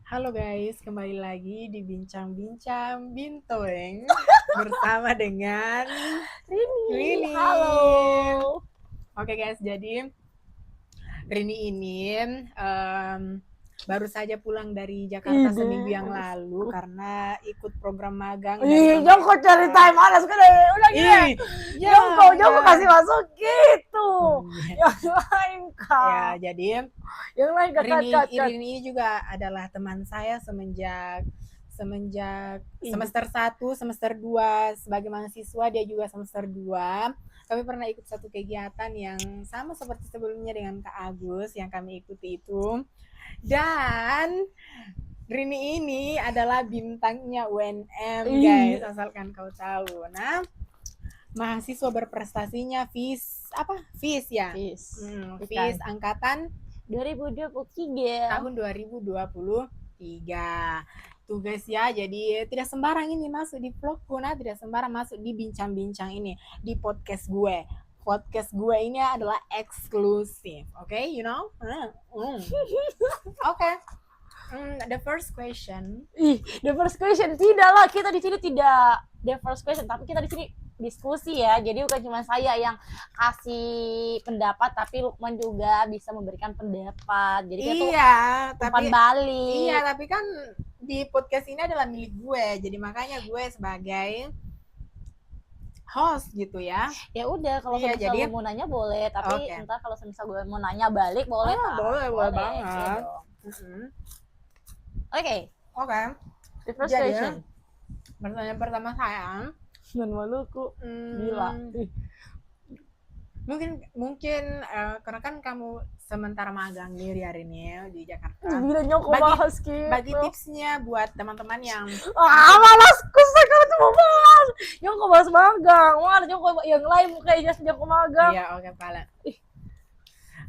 Halo guys, kembali lagi di Bincang-Bincang Bintoeng bersama dengan Rini, Rini. halo. Oke guys, jadi Rini ini baru saja pulang dari Jakarta Ide, seminggu yang lalu bosku. karena ikut program magang dari Ih, Jongko cari pemerintah. time malas gue deh. Udah gini. Ih, Jongko jangan. kasih masuk gitu. Iya. Yang lain Ya, kak. jadi Yang lain kak, cut, Rini cut, cut. ini juga adalah teman saya semenjak semenjak Ih, semester 1, semester 2 sebagai mahasiswa, dia juga semester 2. Kami pernah ikut satu kegiatan yang sama seperti sebelumnya dengan Kak Agus yang kami ikuti itu. Dan Rini ini adalah bintangnya UNM guys, ih. asalkan kau tahu. Nah, mahasiswa berprestasinya FIS apa? FIS ya. Fis, FIS bukan. angkatan 2023. tahun 2023. Tuh guys ya, jadi tidak sembarang ini masuk di vlogku, nah tidak sembarang masuk di bincang-bincang ini, di podcast gue. Podcast gue ini adalah eksklusif, oke, okay? You know? Oke. Okay. The first question. Ih, the first question tidak lah, kita di sini tidak the first question, tapi kita di sini diskusi ya. Jadi bukan cuma saya yang kasih pendapat, tapi Lukman juga bisa memberikan pendapat. Jadi kita tuh Iya, umpan tapi balik. iya, tapi kan di podcast ini adalah milik gue, jadi makanya gue sebagai host gitu ya. Ya udah, kalau Iya, semisal jadi lu mau nanya boleh, tapi oke. entar kalau semisal gue mau nanya balik boleh tak? Boleh, boleh Boleh, iya banget. dong. Mm-hmm. Oke, Oke. the first Jadi question. pertanyaan pertama saya, Dan Maluku, gila. mungkin karena kan kamu sementara magang di hari ini di Jakarta. Gila nyoko Bagi bahas gitu. bagi tipsnya buat teman-teman yang Malasku sekarang tuh mau bahas. Nyoko bahas magang. Mana nyoko yang lain kayaknya nyoko magang. iya oke Pala.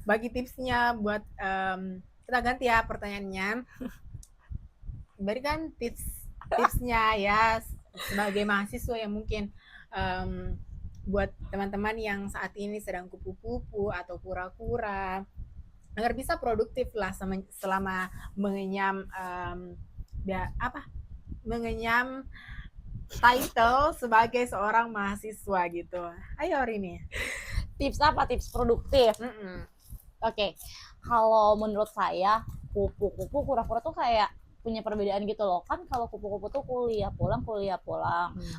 Bagi tipsnya buat kita ganti ya pertanyaannya. Berikan tipsnya ya sebagai mahasiswa yang mungkin buat teman-teman yang saat ini sedang kupu-kupu atau kura-kura agar bisa produktif lah selama mengenyam mengenyam title sebagai seorang mahasiswa gitu. Ayo Rini. Tips apa? Tips produktif. Oke, kalau menurut saya kupu-kupu kura-kura tuh kayak punya perbedaan gitu loh. Kan kalau kupu-kupu tuh kuliah pulang.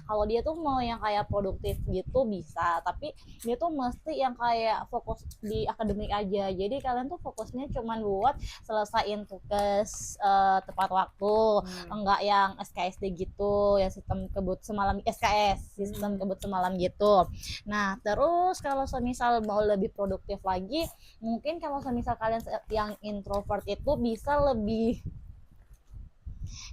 Kalau dia tuh mau yang kayak produktif gitu bisa, tapi dia tuh mesti yang kayak fokus di akademik aja. Jadi kalian tuh fokusnya cuman buat selesaiin tugas tepat waktu, enggak yang SKSD gitu, yang sistem kebut semalam SKS, sistem kebut semalam gitu. Nah, terus kalau semisal mau lebih produktif lagi, mungkin kalau semisal kalian yang introvert itu bisa lebih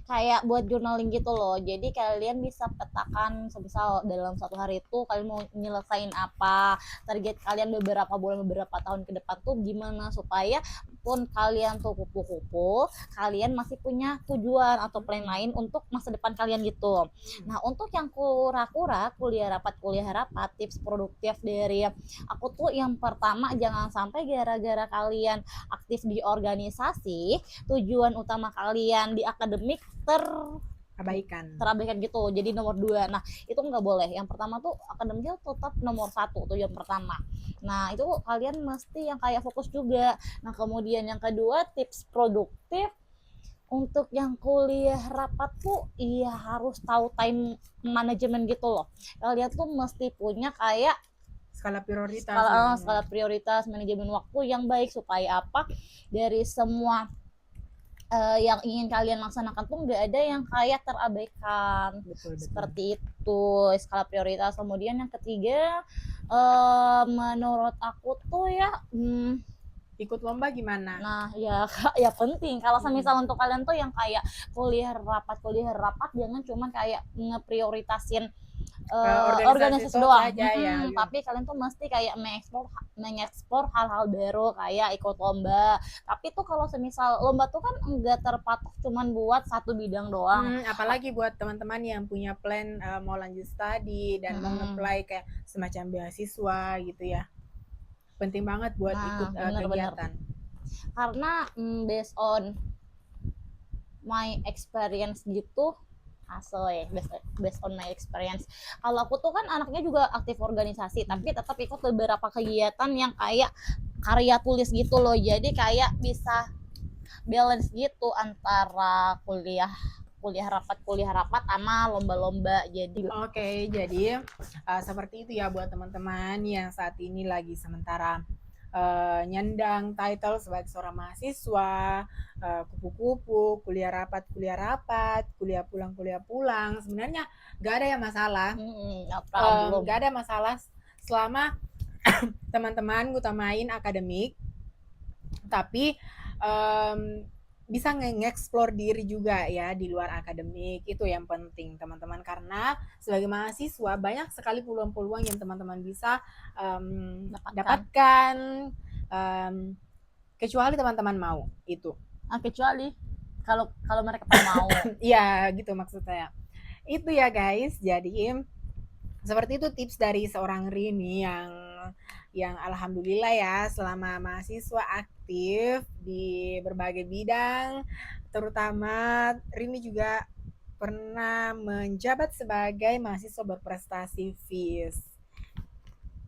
kayak buat journaling gitu loh. Jadi kalian bisa petakan semisal dalam satu hari itu kalian mau nyelesain apa, target kalian beberapa bulan, beberapa tahun ke depan tuh gimana, supaya pun kalian tuh kupu-kupu, kalian masih punya tujuan atau plan lain untuk masa depan kalian gitu. Nah, untuk yang kura-kura, kuliah rapat, tips produktif dari aku tuh yang pertama, jangan sampai gara-gara kalian aktif di organisasi, tujuan utama kalian di akademik terabaikan gitu, jadi nomor 2. Nah, itu nggak boleh. Yang pertama tuh akademiknya tetap nomor 1 tuh yang pertama. Nah, itu kalian mesti yang kayak fokus juga. Nah, kemudian yang kedua, tips produktif untuk yang kuliah rapat tuh iya harus tahu time management gitu loh. Kalian tuh mesti punya kayak skala prioritas skala prioritas, manajemen waktu yang baik, supaya apa, dari semua yang ingin kalian laksanakan tuh nggak ada yang kayak terabaikan. Betul. Seperti itu skala prioritas. Kemudian yang ketiga, menurut aku tuh ya ikut lomba gimana? Nah, ya penting. Kalau misal untuk kalian tuh yang kayak kuliah rapat, jangan cuman kayak ngeprioritasin organisasi doang aja, ya. Tapi kalian tuh mesti kayak mengekspor hal-hal baru, kayak ikut lomba. Tapi tuh kalau semisal lomba tuh kan enggak terpatok cuman buat satu bidang doang. Apalagi buat teman-teman yang punya plan mau lanjut studi dan mau nge-apply kayak semacam beasiswa gitu ya, penting banget buat ikut kegiatan. Karena based on my experience gitu, asli based on my experience. Kalau aku tuh kan anaknya juga aktif organisasi, tapi tetap ikut beberapa kegiatan yang kayak karya tulis gitu loh. Jadi kayak bisa balance gitu antara kuliah rapat sama lomba-lomba. Jadi Oke, jadi seperti itu ya buat teman-teman yang saat ini lagi sementara nyandang title sebagai seorang mahasiswa, kupu-kupu, kuliah rapat, kuliah pulang. Sebenarnya nggak ada yang masalah, no problem. nggak ada masalah selama teman-teman ngutamain akademik, tapi bisa nge-explore diri juga ya di luar akademik. Itu yang penting teman-teman, karena sebagai mahasiswa banyak sekali peluang-peluang yang teman-teman bisa dapatkan, kecuali teman-teman mau itu. Kecuali kalau mereka mau. Iya gitu maksudnya. Itu ya guys, jadi seperti itu tips dari seorang Rini yang alhamdulillah ya selama mahasiswa aktif di berbagai bidang, terutama Rini juga pernah menjabat sebagai mahasiswa berprestasi FIS.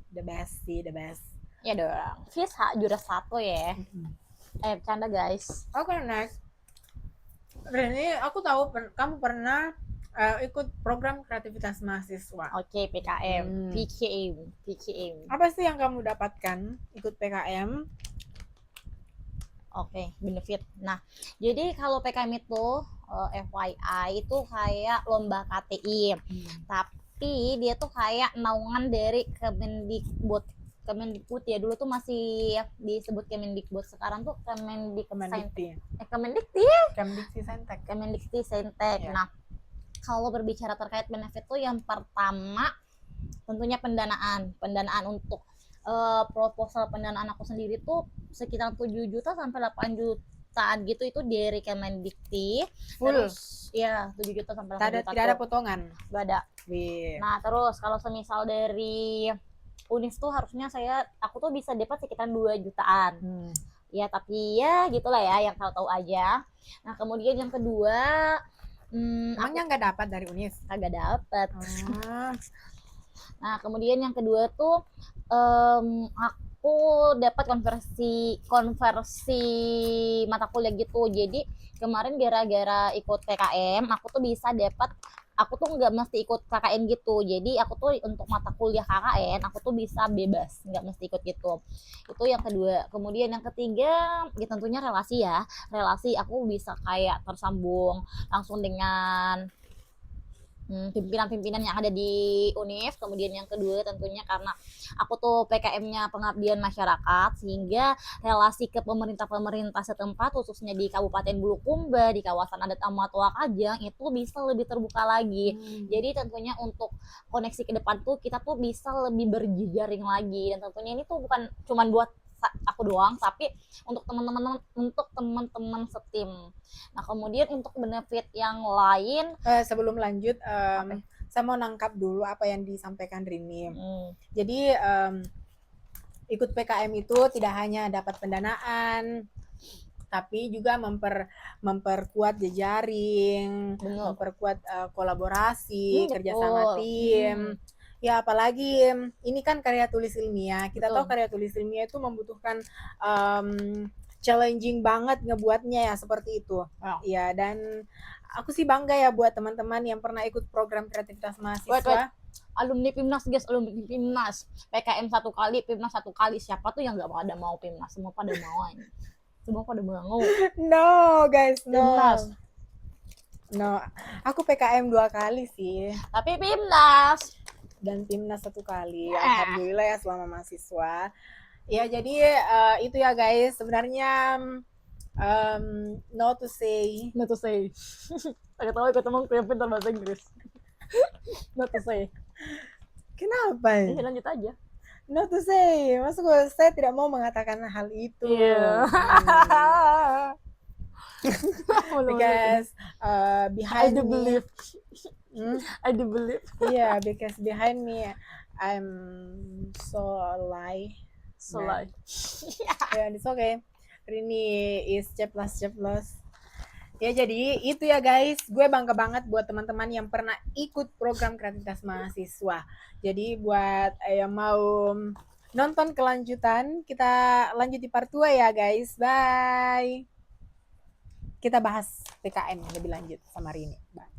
The best sih, the best. Ya dong, FIS juara 1 ya. Bercanda guys. Oke, next. Rini, aku tahu kamu pernah ikut program kreativitas mahasiswa. Oke, PKM, PKM. Apa sih yang kamu dapatkan ikut PKM? Oke, benefit. Nah, jadi kalau PKM itu FYI itu kayak lomba KTI. Tapi dia tuh kayak naungan dari Kemendikbud ya, dulu tuh masih disebut Kemendikbud, sekarang tuh Kemendikti Saintek. Yeah. Nah, kalau berbicara terkait benefit tuh yang pertama tentunya pendanaan untuk proposal pendanaan aku sendiri tuh sekitar 7 juta sampai 8 jutaan gitu, itu dari Kemendikti. Terus ya 7 juta sampai 8 juta. Tidak ada potongan. Gak ada. Nah, terus kalau semisal dari Unis tuh harusnya aku tuh bisa dapat sekitar 2 jutaan. Ya tapi ya gitulah ya, yang tahu-tahu aja. Nah, kemudian yang kedua, emangnya nggak dapat dari Unis? Kagak dapat. Nah, kemudian yang kedua tuh aku dapat konversi mata kuliah gitu. Jadi kemarin gara-gara ikut PKM aku tuh bisa dapat, aku tuh nggak mesti ikut KKN gitu. Jadi aku tuh untuk mata kuliah KKN aku tuh bisa bebas, nggak mesti ikut gitu. Itu yang kedua. Kemudian yang ketiga ya tentunya relasi aku bisa kayak tersambung langsung dengan pimpinan-pimpinan yang ada di Univ. Kemudian yang kedua tentunya karena aku tuh PKM-nya pengabdian masyarakat, sehingga relasi ke pemerintah setempat khususnya di Kabupaten Bulukumba, di kawasan adat Amatoa Kajang itu bisa lebih terbuka lagi. Jadi tentunya untuk koneksi ke depan tuh kita tuh bisa lebih berjejaring lagi, dan tentunya ini tuh bukan cuma buat aku doang, tapi untuk teman-teman setim. Nah, kemudian untuk benefit yang lain, sebelum lanjut, saya mau nangkap dulu apa yang disampaikan Rini. Jadi ikut PKM itu tidak hanya dapat pendanaan, tapi juga memperkuat jejaring, memperkuat kolaborasi, kerjasama tim. Ya apalagi ini kan karya tulis ilmiah. Kita tahu karya tulis ilmiah itu membutuhkan challenging banget ngebuatnya ya, seperti itu. Ya, dan aku sih bangga ya buat teman-teman yang pernah ikut program kreativitas mahasiswa. Alumni Pimnas guys, alumni Pimnas. PKM 1 kali, Pimnas 1 kali. Siapa tuh yang nggak pada mau Pimnas? Semua pada mau. Semua pada mau. No guys, no. Pimnas. No, aku PKM 2 kali sih. Tapi Pimnas. Dan Pimnas 1 kali. Alhamdulillah ya selama mahasiswa. Ya jadi itu ya guys, sebenarnya no to say. Saya tahu ikut teman yang pintar bahasa Inggris. No to say. Kenapa? Ya, lanjut aja. No to say, maksud gue saya tidak mau mengatakan hal itu. Because behind I do believe. I do believe. Yeah, because behind me I'm so lie. Yeah, it's okay. Rini is ceplos. Ya jadi itu ya guys, gue bangga banget buat teman-teman yang pernah ikut program kreativitas mahasiswa. Jadi buat yang mau nonton kelanjutan, kita lanjut di part 2 ya guys. Bye. Kita bahas PKN lebih lanjut sama Rini. Bye.